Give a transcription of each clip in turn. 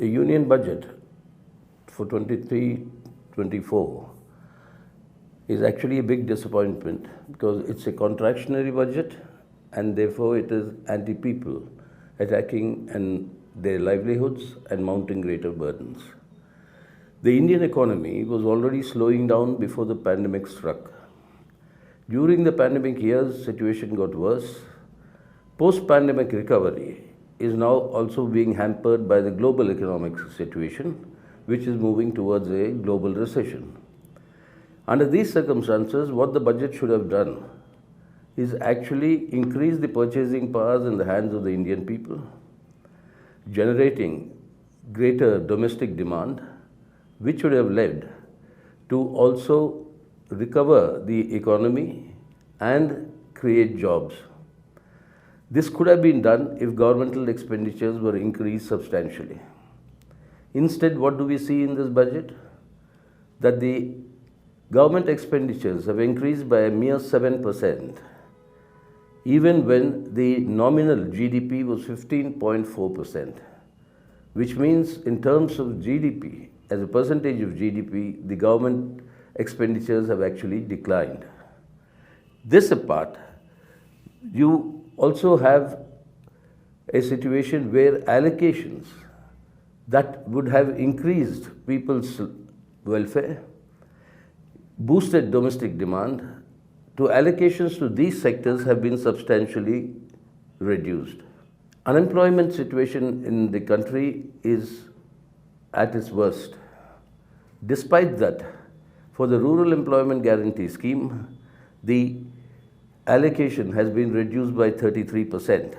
The union budget for 23-24 is actually a big disappointment because it's a contractionary budget and therefore it is anti-people, attacking their livelihoods and mounting greater burdens. The Indian economy was already slowing down before the pandemic struck. During the pandemic years, situation got worse. Post-pandemic recovery is now also being hampered by the global economic situation, which is moving towards a global recession. Under these circumstances, what the budget should have done is actually increase the purchasing powers in the hands of the Indian people, generating greater domestic demand, which would have led to also recover the economy and create jobs. This could have been done if governmental expenditures were increased substantially. Instead, what do we see in this budget? That the government expenditures have increased by a mere 7%, even when the nominal GDP was 15.4%, which means in terms of GDP, as a percentage of GDP, the government expenditures have actually declined. This apart, you also have a situation where allocations that would have increased people's welfare, boosted domestic demand, to allocations to these sectors have been substantially reduced. Unemployment situation in the country is at its worst. Despite that, for the Rural Employment Guarantee Scheme, the allocation has been reduced by 33%.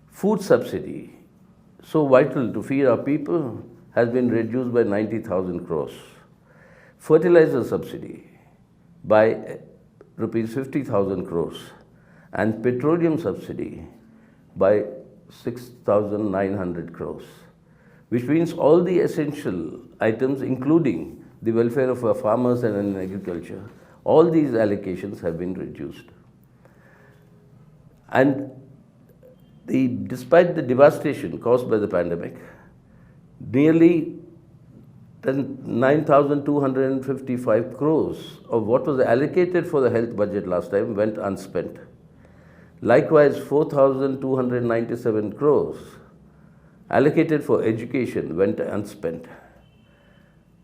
Food subsidy, so vital to feed our people, has been reduced by 90,000 crores. Fertilizer subsidy by rupees 50,000 crores and petroleum subsidy by 6,900 crores, which means all the essential items, including the welfare of our farmers and in agriculture, all these allocations have been reduced. And despite the devastation caused by the pandemic, nearly 9,255 crores of what was allocated for the health budget last time went unspent. Likewise, 4,297 crores allocated for education went unspent.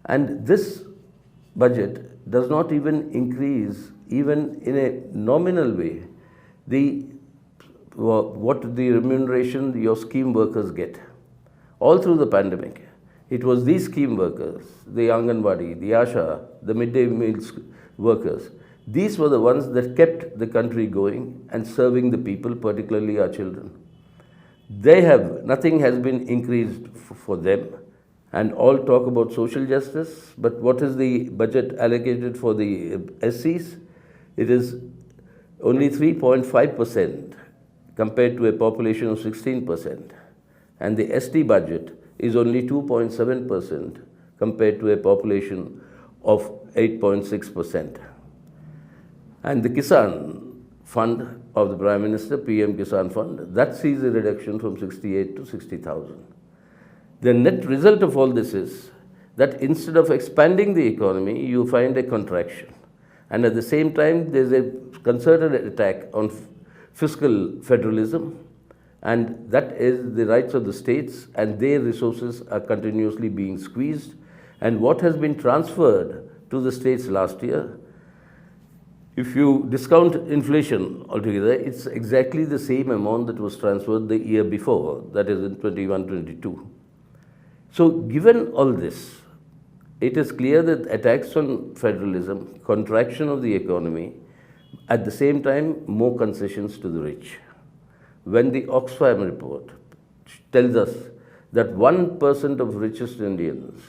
And this budget does not even increase, even in a nominal way, what the remuneration your scheme workers get. All through the pandemic, it was these scheme workers, the Anganwadi, the Asha, the midday meals workers, these were the ones that kept the country going and serving the people, particularly our children. Nothing has been increased for them, and all talk about social justice, but what is the budget allocated for the SCs? It is only 3.5% compared to a population of 16%, and the ST budget is only 2.7% compared to a population of 8.6%. And the Kisan Fund of the Prime Minister, PM Kisan Fund, that sees a reduction from 68 to 60,000. The net result of all this is that instead of expanding the economy, you find a contraction. And at the same time, there's a concerted attack on fiscal federalism, and that is the rights of the states, and their resources are continuously being squeezed. And what has been transferred to the states last year, if you discount inflation altogether, it's exactly the same amount that was transferred the year before, that is in 21-22. So given all this, it is clear that attacks on federalism, contraction of the economy, at the same time, more concessions to the rich. When the Oxfam report tells us that 1% of richest Indians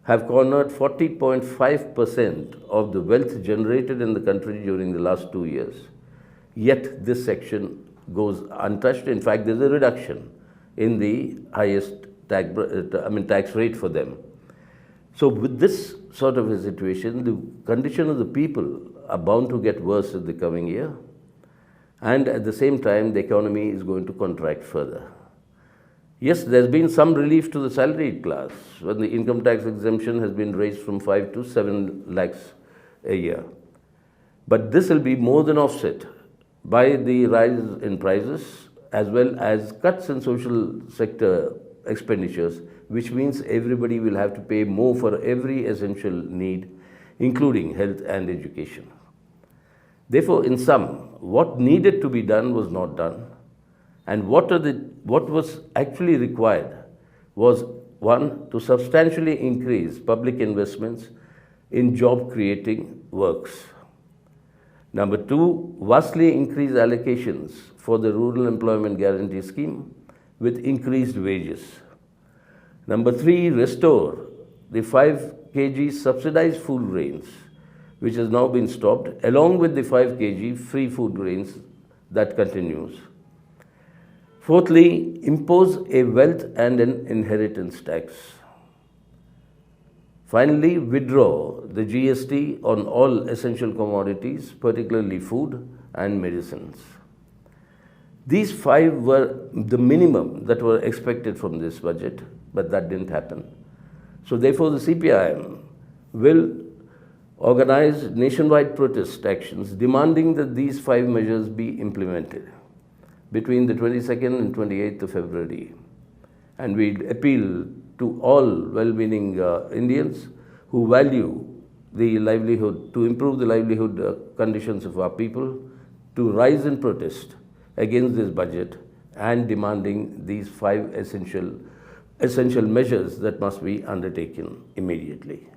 have cornered 40.5% of the wealth generated in the country during the last 2 years, yet this section goes untouched. In fact, there's a reduction in the highest tax rate for them. So with this sort of a situation, the condition of the people are bound to get worse in the coming year. And at the same time, the economy is going to contract further. Yes, there's been some relief to the salaried class when the income tax exemption has been raised from 5 to 7 lakhs a year. But this will be more than offset by the rise in prices as well as cuts in social sector expenditures, which means everybody will have to pay more for every essential need, including health and education. Therefore, in sum, what needed to be done was not done, and what was actually required was, one, to substantially increase public investments in job creating works. Number two, vastly increase allocations for the Rural Employment Guarantee Scheme with increased wages. Number three, restore the 5 kg subsidized food grains, which has now been stopped, along with the 5 kg free food grains that continues. Fourthly, impose a wealth and an inheritance tax. Finally, withdraw the GST on all essential commodities, particularly food and medicines. These 5 were the minimum that were expected from this budget, but that didn't happen. So therefore, the CPIM will organize nationwide protest actions demanding that these 5 measures be implemented between the 22nd and 28th of February. And we appeal to all well-meaning Indians who value the livelihood, to improve the livelihood conditions of our people, to rise in protest against this budget and demanding these 5 essential measures that must be undertaken immediately.